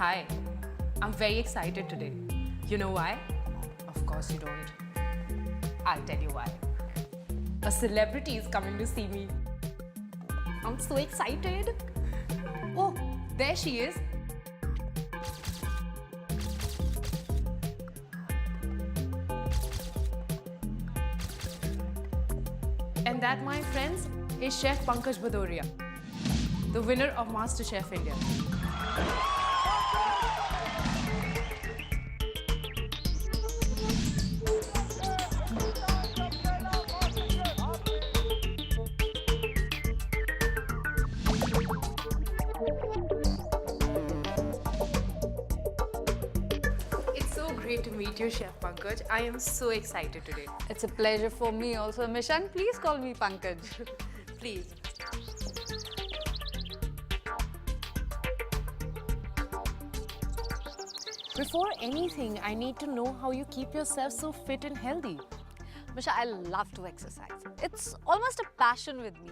Hi, I'm very excited today. You know why? Of course you don't. I'll tell you why. A celebrity is coming to see me. I'm so excited. Oh, there she is. And that, my friends, is Chef Pankaj Bhadauria, the winner of MasterChef India. It's so great to meet you, Chef Pankaj. I am so excited today. It's a pleasure for me also, Misha, and please call me Pankaj. Please. Before anything, I need to know how you keep yourself so fit and healthy. Misha, I love to exercise. It's almost a passion with me.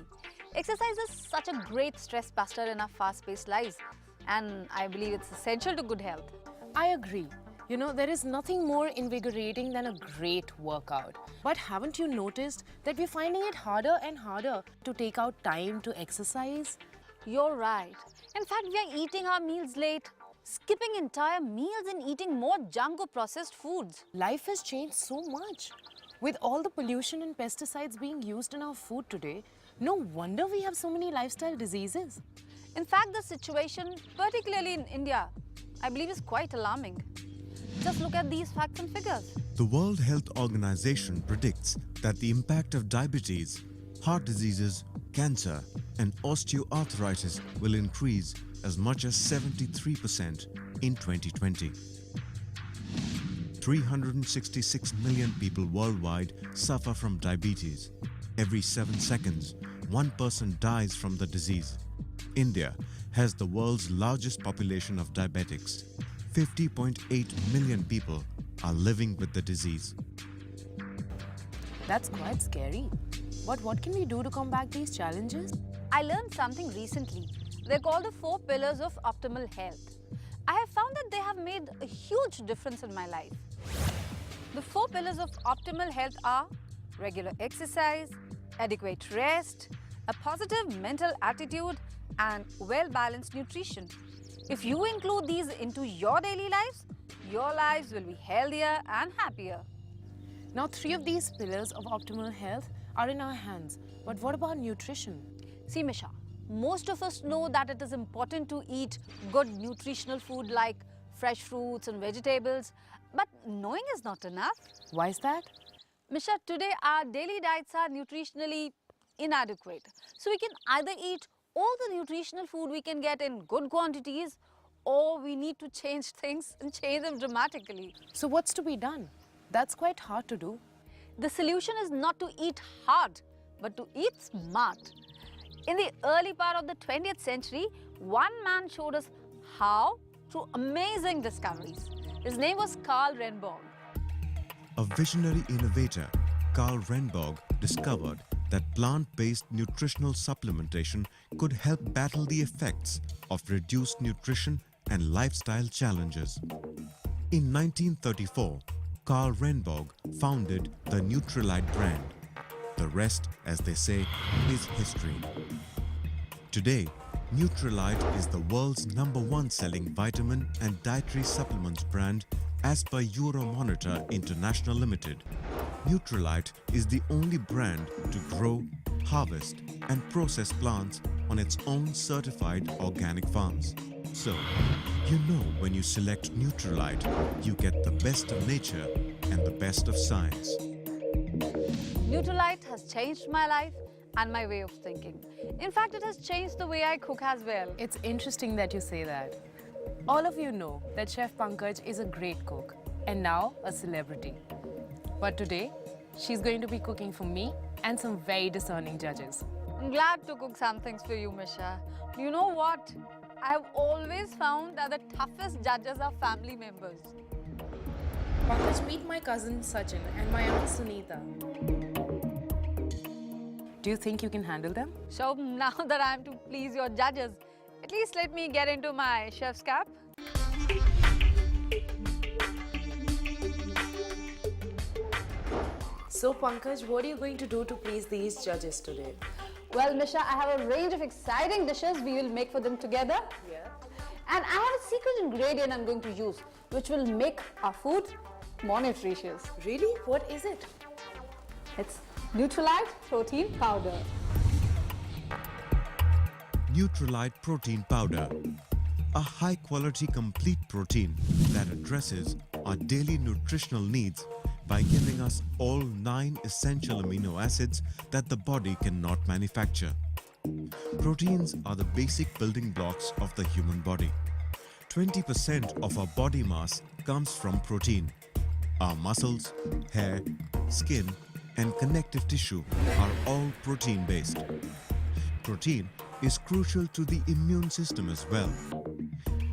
Exercise is such a great stress buster in our fast-paced lives, and I believe it's essential to good health. I agree. You know, there is nothing more invigorating than a great workout. But haven't you noticed that we're finding it harder and harder to take out time to exercise? You're right. In fact, we are eating our meals late, skipping entire meals and eating more junk or processed foods. Life has changed so much. With all the pollution and pesticides being used in our food today, no wonder we have so many lifestyle diseases. In fact, the situation, particularly in India, I believe is quite alarming. Just look at these facts and figures. The World Health Organization predicts that the impact of diabetes, heart diseases, cancer, and osteoarthritis will increase as much as 73% in 2020. 366 million people worldwide suffer from diabetes. Every 7 seconds, one person dies from the disease. India has the world's largest population of diabetics. 50.8 million people are living with the disease. That's quite scary. But what can we do to combat these challenges? I learned something recently. They're called the 4 pillars of optimal health. I have found that they have made a huge difference in my life. The 4 pillars of optimal health are regular exercise, adequate rest, a positive mental attitude, and well-balanced nutrition. If you include these into your daily lives, your lives will be healthier and happier. Now, 3 of these pillars of optimal health are in our hands. But what about nutrition? See, Misha, most of us know that it is important to eat good nutritional food like fresh fruits and vegetables, but knowing is not enough. Why is that? Misha, today our daily diets are nutritionally inadequate. So we can either eat all the nutritional food we can get in good quantities, or we need to change things and change them dramatically. So what's to be done? That's quite hard to do. The solution is not to eat hard, but to eat smart. In the early part of the 20th century, one man showed us how through amazing discoveries. His name was Karl Renborg. A visionary innovator, Karl Renborg discovered that plant-based nutritional supplementation could help battle the effects of reduced nutrition and lifestyle challenges. In 1934, Karl Renborg founded the Nutrilite brand. The rest, as they say, is history. Today, Nutrilite is the world's #1 selling vitamin and dietary supplements brand as per Euromonitor International Limited. Nutrilite is the only brand to grow, harvest and process plants on its own certified organic farms. So, you know when you select Nutrilite, you get the best of nature and the best of science. Nutrilite has changed my life and my way of thinking. In fact, it has changed the way I cook as well. It's interesting that you say that. All of you know that Chef Pankaj is a great cook and now a celebrity. But today, she's going to be cooking for me and some very discerning judges. I'm glad to cook some things for you, Misha. You know what? I have always found that the toughest judges are family members. Pankaj, meet my cousin Sachin and my aunt Sunita. Do you think you can handle them? So now that I am to please your judges, at least let me get into my chef's cap. So Pankaj, what are you going to do to please these judges today? Well, Misha, I have a range of exciting dishes we will make for them together. Yeah. And I have a secret ingredient I'm going to use, which will make our food more nutritious. Really? What is it? It's Nutrilite protein powder. Nutrilite protein powder, a high-quality complete protein that addresses our daily nutritional needs by giving us all 9 essential amino acids that the body cannot manufacture. Proteins are the basic building blocks of the human body. 20% of our body mass comes from protein. Our muscles, hair, skin, and connective tissue are all protein-based. Protein is crucial to the immune system as well.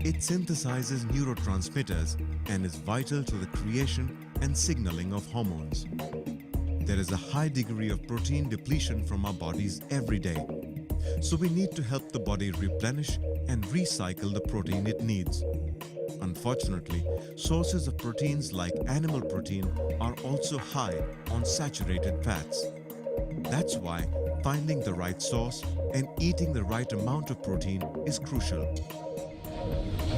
It synthesizes neurotransmitters and is vital to the creation and signaling of hormones. There is a high degree of protein depletion from our bodies every day. So we need to help the body replenish and recycle the protein it needs. Unfortunately, sources of proteins like animal protein are also high on saturated fats. That's why finding the right source and eating the right amount of protein is crucial.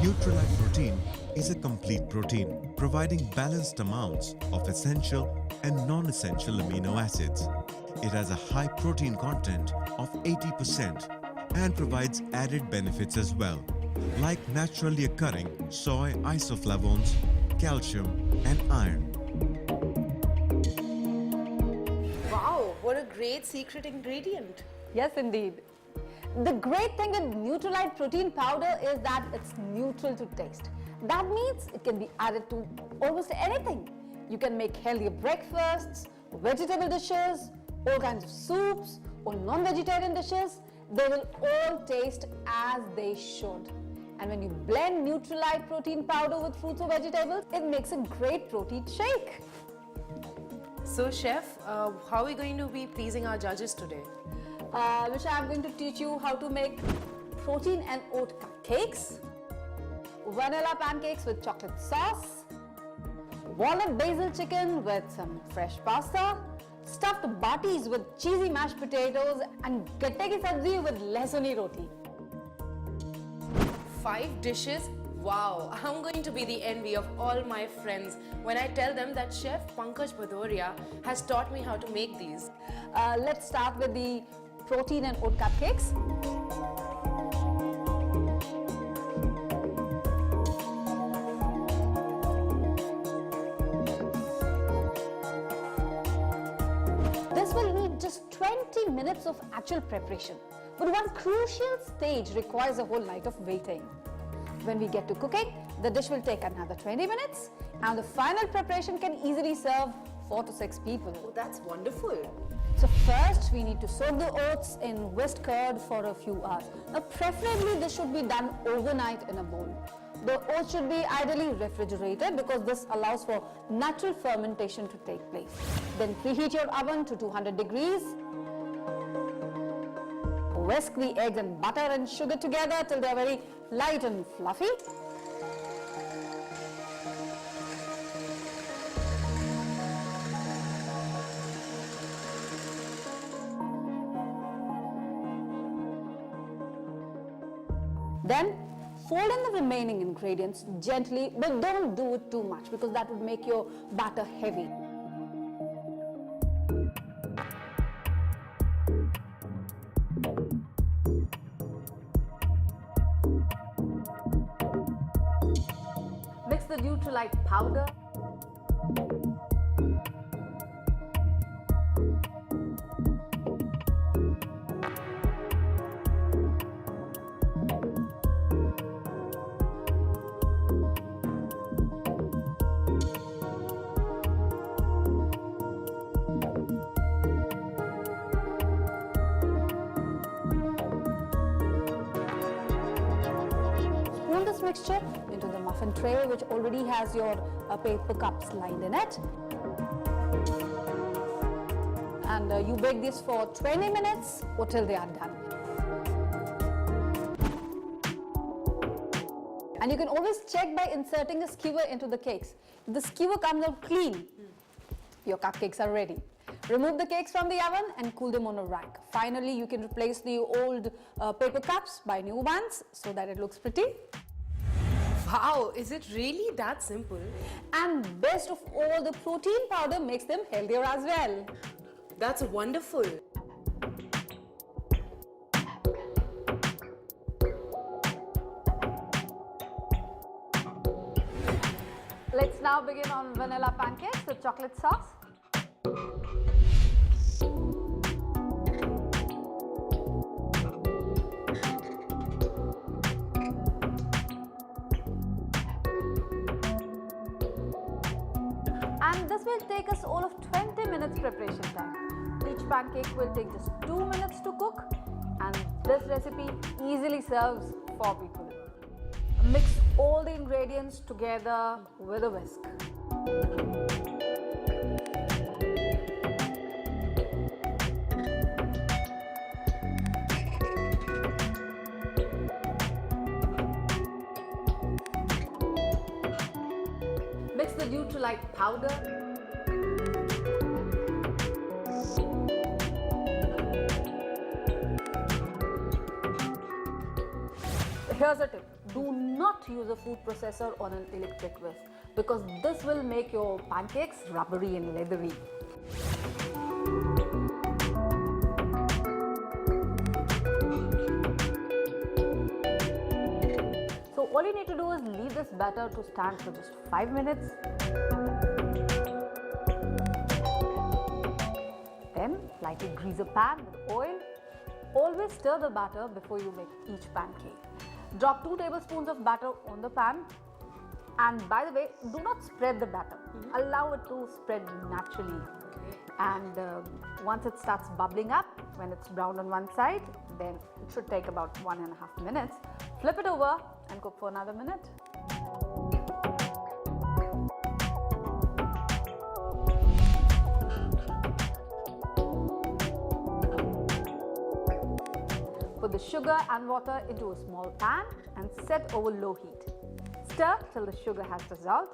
Nutrilite protein is a complete protein, providing balanced amounts of essential and non-essential amino acids. It has a high protein content of 80% and provides added benefits as well, like naturally occurring soy isoflavones, calcium, and iron. Wow, what a great secret ingredient. Yes, indeed. The great thing with Nutrilite protein powder is that it's neutral to taste. That means it can be added to almost anything. You can make healthier breakfasts, vegetable dishes, all kinds of soups, or non-vegetarian dishes. They will all taste as they should. And when you blend Nutrilite protein powder with fruits or vegetables, it makes a great protein shake. So Chef, how are we going to be pleasing our judges today? Misha, I'm going to teach you how to make protein and oat cupcakes, vanilla pancakes with chocolate sauce, walnut basil chicken with some fresh pasta, stuffed batis with cheesy mashed potatoes, and gatte ki sabzi with lehsuni roti. 5 dishes? Wow, I'm going to be the envy of all my friends when I tell them that Chef Pankaj Bhadauria has taught me how to make these. Let's start with the protein and oat cupcakes. This will need just 20 minutes of actual preparation. But one crucial stage requires a whole night of waiting. When we get to cooking, the dish will take another 20 minutes and the final preparation can easily serve 4 to 6 people. Oh, that's wonderful. So first we need to soak the oats in whisk curd for a few hours. Now preferably this should be done overnight in a bowl. The oats should be ideally refrigerated because this allows for natural fermentation to take place. Then preheat your oven to 200 degrees. Whisk the eggs and butter and sugar together till they are very light and fluffy. Then fold in the remaining ingredients gently, but don't do it too much because that would make your batter heavy. Mix the Nutrilite powder. Spoon this mixture into the muffin tray which already has your paper cups lined in it. And you bake this for 20 minutes or till they are done. And you can always check by inserting a skewer into the cakes. If the skewer comes out clean, your cupcakes are ready. Remove the cakes from the oven and cool them on a rag. Finally, you can replace the old paper cups by new ones so that it looks pretty. Wow, is it really that simple? And best of all, the protein powder makes them healthier as well. That's wonderful. Let's now begin on vanilla pancakes with chocolate sauce. And this will take us all of 20 minutes preparation time. Each pancake will take just 2 minutes to cook, and this recipe easily serves 4 people. Mix all the ingredients together with a whisk. Mix the Nutrilite powder. Here's a tip. Do not use a food processor on an electric whisk because this will make your pancakes rubbery and leathery. So all you need to do is leave this batter to stand for just 5 minutes. Then lightly grease a pan with oil. Always stir the batter before you make each pancake. Drop 2 tablespoons of batter on the pan, and by the way, do not spread the batter. Allow it to spread naturally. And once it starts bubbling up, when it's brown on one side, then it should take about 1.5 minutes. Flip it over and cook for another minute. Put the sugar and water into a small pan and set over low heat. Stir till the sugar has dissolved.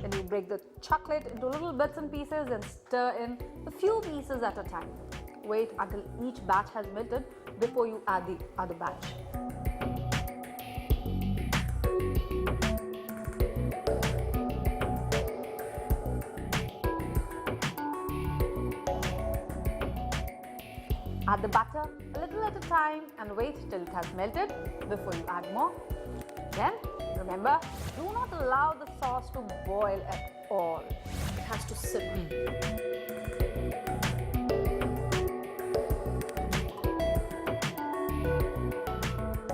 Then you break the chocolate into little bits and pieces and stir in a few pieces at a time. Wait until each batch has melted before you add the other batch. Add the butter a little at a time and wait till it has melted before you add more. Then remember, do not allow the sauce to boil at all. It has to simmer.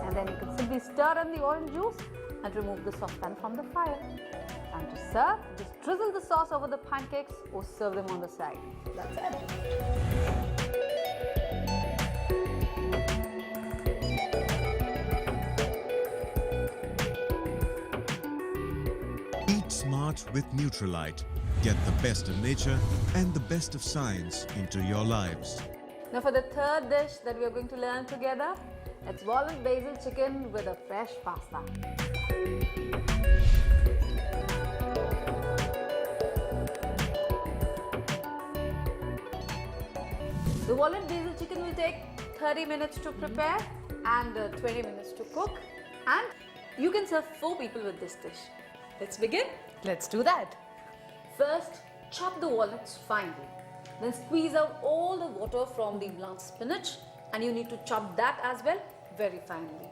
And then you can simply stir in the orange juice and remove the saucepan from the fire. And to serve, just drizzle the sauce over the pancakes or serve them on the side. That's it. Eat smart with Nutrilite. Get the best of nature and the best of science into your lives. Now for the third dish that we are going to learn together, it's walnut basil chicken with a fresh pasta. The walnut basil chicken will take 30 minutes to prepare and 20 minutes to cook, and you can serve 4 people with this dish. Let's begin. Let's do that. First, chop the walnuts finely. Then squeeze out all the water from the blanched spinach, and you need to chop that as well very finely.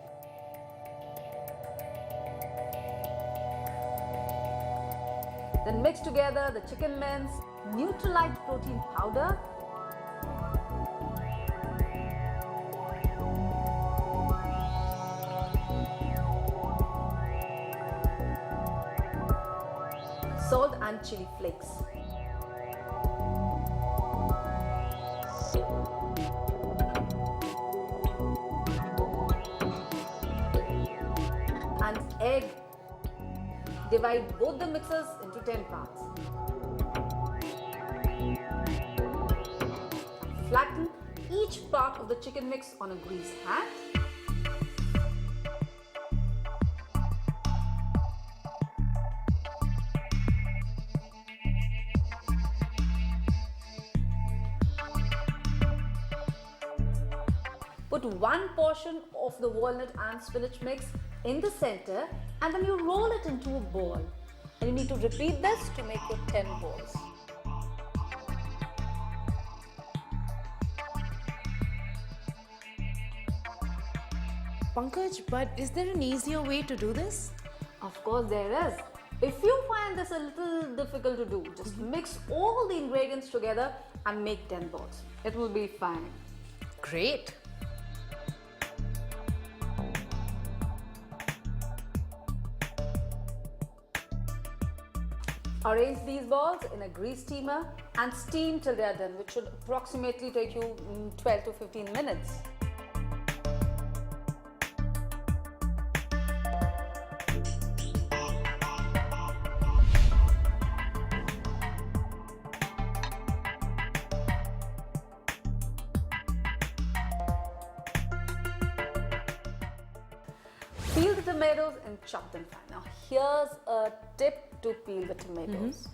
Then mix together the chicken mince, Nutrilite protein powder, salt and chili flakes. And egg. Divide both the mixes into 10 parts. Flatten each part of the chicken mix on a greased hand. Put one portion of the walnut and spinach mix in the center and then you roll it into a ball. And you need to repeat this to make your 10 balls. Pankaj, but is there an easier way to do this? Of course there is. If you find this a little difficult to do, just mix all the ingredients together and make 10 balls. It will be fine. Great. Arrange these balls in a grease steamer and steam till they are done, which should approximately take you 12 to 15 minutes. Peel the tomatoes and chop them fine. Now here's a tip to peel the tomatoes.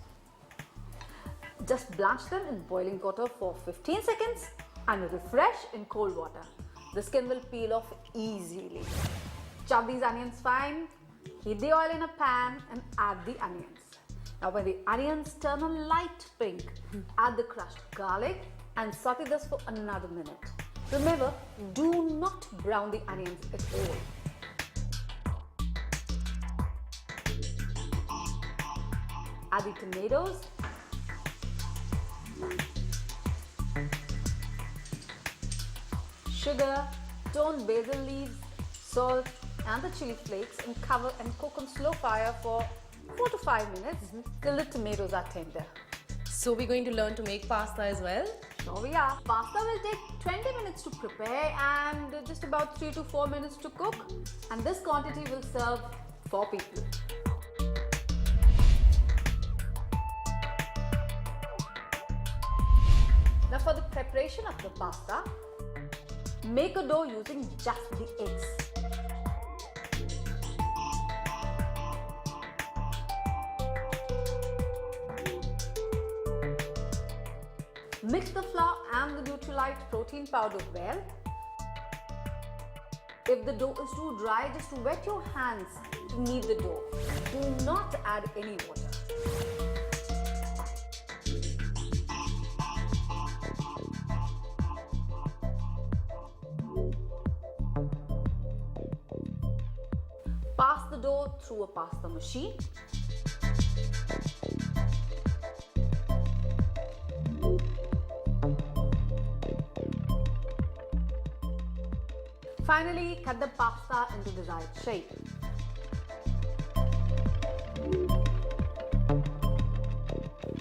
Just blanch them in boiling water for 15 seconds and refresh in cold water. The skin will peel off easily. Chop these onions fine, heat the oil in a pan and add the onions. Now when the onions turn a light pink, add the crushed garlic and saute this for another minute. Remember, do not brown the onions at all. Add the tomatoes, sugar, toned basil leaves, salt and the chili flakes and cover and cook on slow fire for 4 to 5 minutes till the tomatoes are tender. So we're going to learn to make pasta as well? Sure we are. Pasta will take 20 minutes to prepare and just about 3 to 4 minutes to cook, and this quantity will serve 4 people. Now for the preparation of the pasta, make a dough using just the eggs. Mix the flour and the Nutrilite protein powder well. If the dough is too dry, just wet your hands to knead the dough. Do not add any water. Pass the dough through a pasta machine. Finally, cut the pasta into the desired shape.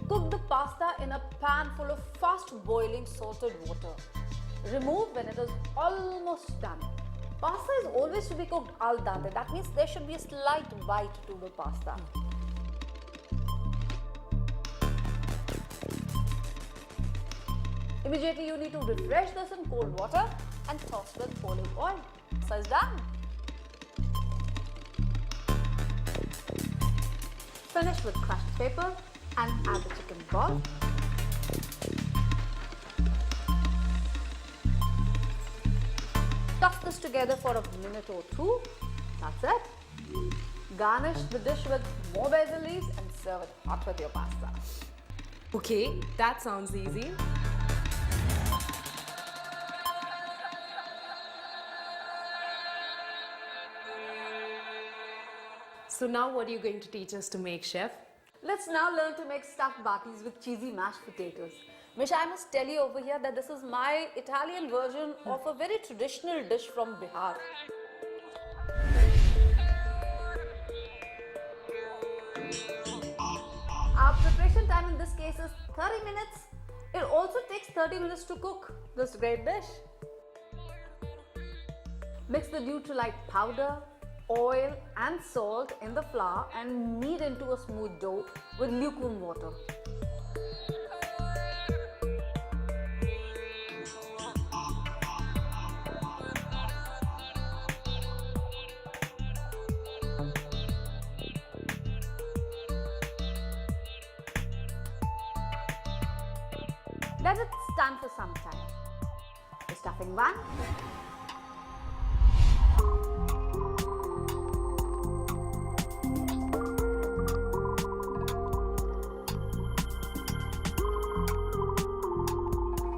Cook the pasta in a pan full of fast boiling salted water. Remove when it is almost done. Pasta is always to be cooked al dente. That means there should be a slight bite to the pasta. Immediately you need to refresh this in cold water and toss with olive oil. So it's done. Finish with crushed pepper and add the chicken ball. Toss this together for a minute or 2. That's it. Garnish the dish with more basil leaves and serve it hot with your pasta. Okay, that sounds easy. So now what are you going to teach us to make, chef? Let's now learn to make stuffed batis with cheesy mashed potatoes. Misha, I must tell you over here that this is my Italian version of a very traditional dish from Bihar. Our preparation time in this case is 30 minutes. It also takes 30 minutes to cook this great dish. Mix the Nutrilite powder, oil and salt in the flour and knead into a smooth dough with lukewarm water. Let it stand for some time. The stuffing one,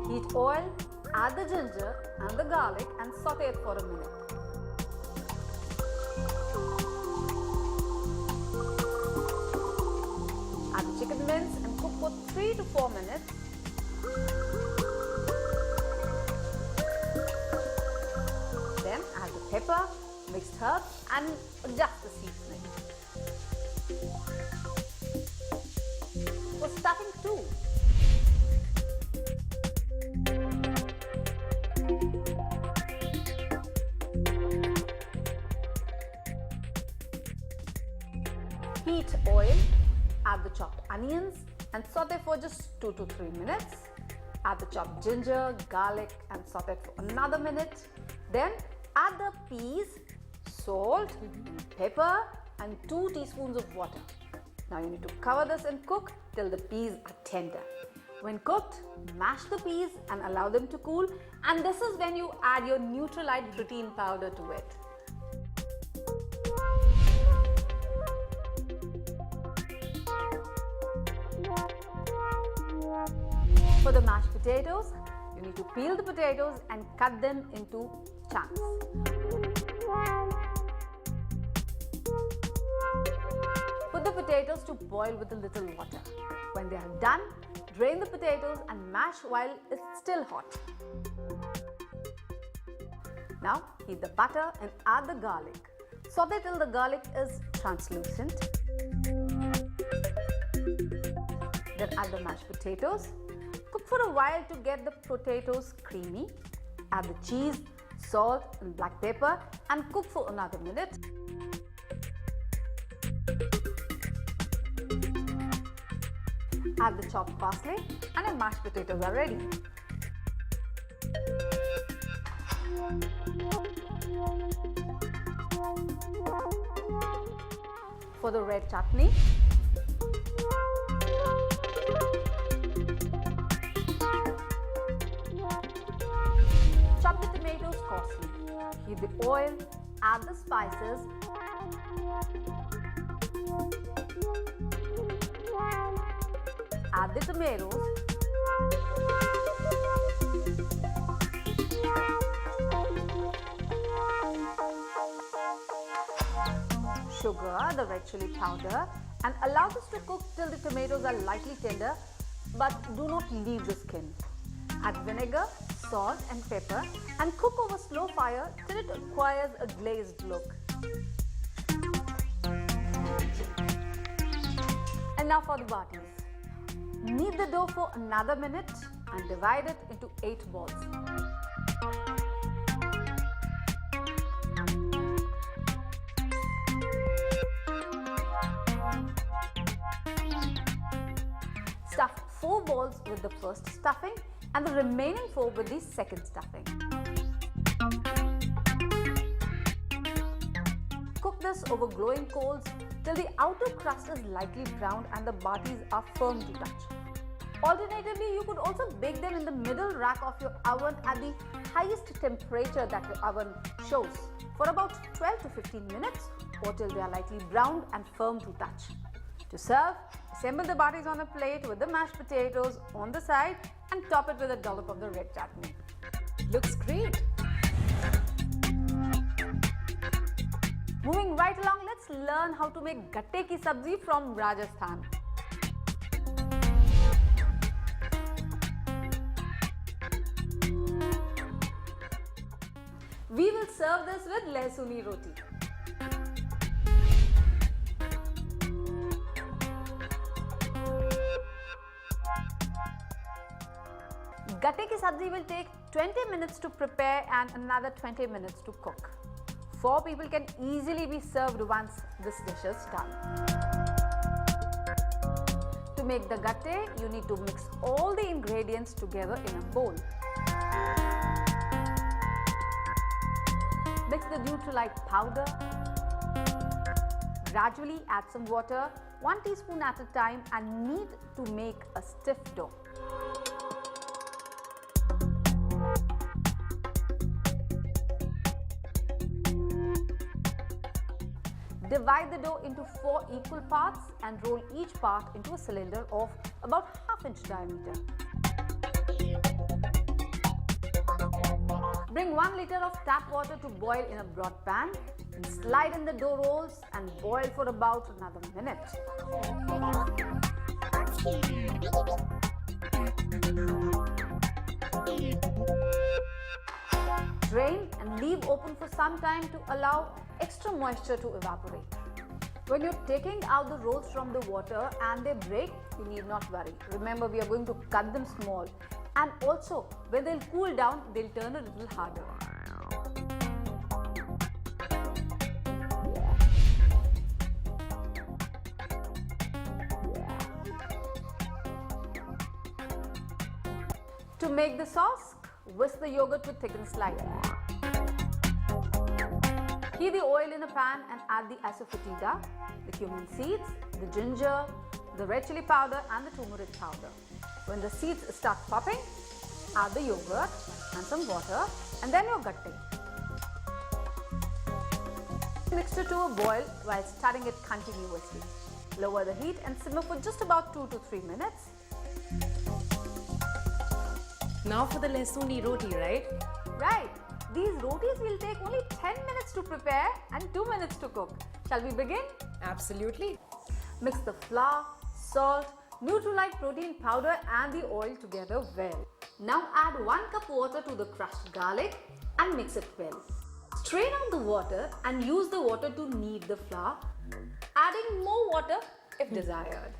Heat oil, add the ginger and the garlic and saute it for a minute. Add the chicken mince and cook for 3 to 4 minutes. Then add the pepper, mixed herbs and adjust the seasoning. For stuffing too, heat oil, add the chopped onions and saute for just 2 to 3 minutes. Add the chopped ginger, garlic and saute for another minute. Then add the peas, salt, pepper and 2 teaspoons of water. Now you need to cover this and cook till the peas are tender. When cooked, mash the peas and allow them to cool, and this is when you add your Nutrilite protein powder to it. For the mashed potatoes, you need to peel the potatoes and cut them into chunks. Put the potatoes to boil with a little water. When they are done, drain the potatoes and mash while it's still hot. Now heat the butter and add the garlic. Saute till the garlic is translucent. Then add the mashed potatoes. Cook for a while to get the potatoes creamy. Add the cheese, salt and black pepper and cook for another minute. Add the chopped parsley and your mashed potatoes are ready. For the red chutney, chop the tomatoes coarsely. Heat the oil, add the spices, add the tomatoes, sugar, the red chili powder, and allow this to cook till the tomatoes are lightly tender, but do not leave the skin. Add vinegar, salt and pepper and cook over slow fire till it acquires a glazed look. And now for the batis. Knead the dough for another minute and divide it into 8 balls. Stuff 4 balls with the first stuffing and the remaining 4 with the second stuffing. Cook this over glowing coals till the outer crust is lightly browned and the batis are firm to touch. Alternatively, you could also bake them in the middle rack of your oven at the highest temperature that your oven shows for about 12 to 15 minutes or till they are lightly browned and firm to touch. To serve, assemble the batis on a plate with the mashed potatoes on the side and top it with a dollop of the red chutney. Looks great. Moving right along, let's learn how to make gatte ki sabzi from Rajasthan. We will serve this with lehsuni roti. Gatte ki sabzi will take 20 minutes to prepare and another 20 minutes to cook. 4 people can easily be served once this dish is done. To make the gatte, you need to mix all the ingredients together in a bowl. Mix the Nutrilite powder. Gradually add some water, 1 teaspoon at a time, and knead to make a stiff dough. Divide the dough into 4 equal parts and roll each part into a cylinder of about ½ inch diameter. Bring 1 liter of tap water to boil in a broad pan and slide in the dough rolls and boil for about another minute. Drain and leave open for some time to allow extra moisture to evaporate. When you're taking out the rolls from the water and they break, you need not worry. Remember, we are going to cut them small. And also, when they'll cool down, they'll turn a little harder. To make the sauce, whisk the yogurt to thicken slightly. Heat the oil in a pan and add the asafoetida, the cumin seeds, the ginger, the red chili powder and the turmeric powder. When the seeds start popping, add the yogurt and some water and then your gutting. Mix it to a boil while stirring it continuously. Lower the heat and simmer for just about 2 to 3 minutes. Now for the lesuni roti, right? Right. These rotis will take only 10 minutes to prepare and 2 minutes to cook. Shall we begin? Absolutely. Mix the flour, salt, Nutrilite protein powder and the oil together well. Now add 1 cup water to the crushed garlic and mix it well. Strain out the water and use the water to knead the flour, adding more water if desired.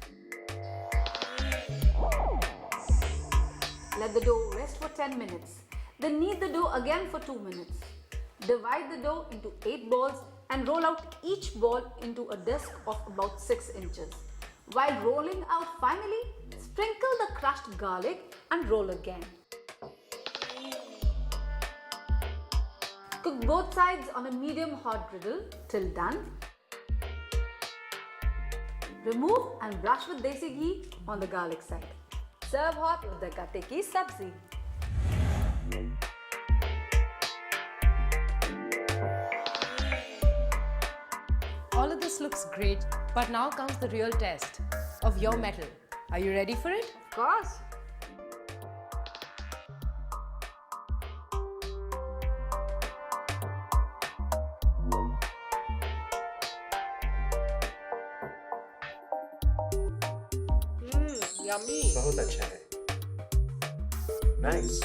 Let the dough rest for 10 minutes. Then knead the dough again for 2 minutes. Divide the dough into 8 balls and roll out each ball into a disc of about 6 inches. While rolling out finally, sprinkle the crushed garlic and roll again. Cook both sides on a medium hot griddle till done. Remove and brush with desi ghee on the garlic side. Serve hot with the gatte ki sabzi. All of this looks great, but now comes the real test of your mettle. Are you ready for it? Of course. Yummy. बहुत अच्छा है. Nice.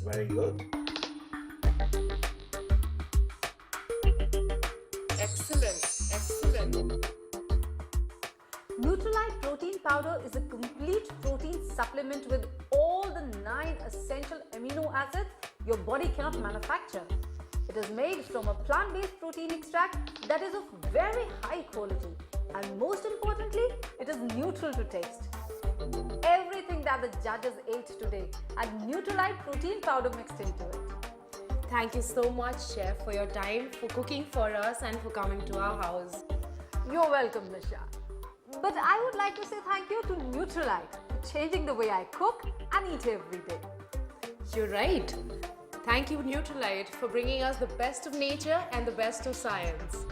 Very good. Excellent. Excellent. Nutrilite protein powder is a complete protein supplement with all the 9 essential amino acids your body cannot manufacture. It is made from a plant-based protein extract that is of very high quality, and most importantly, it is neutral to taste. Everything that the judges ate today had Nutrilite protein powder mixed into it. Thank you so much, Chef, for your time, for cooking for us and for coming to our house. You're welcome, Nisha. But I would like to say thank you to Nutrilite for changing the way I cook and eat every day. You're right. Thank you, Nutrilite, for bringing us the best of nature and the best of science.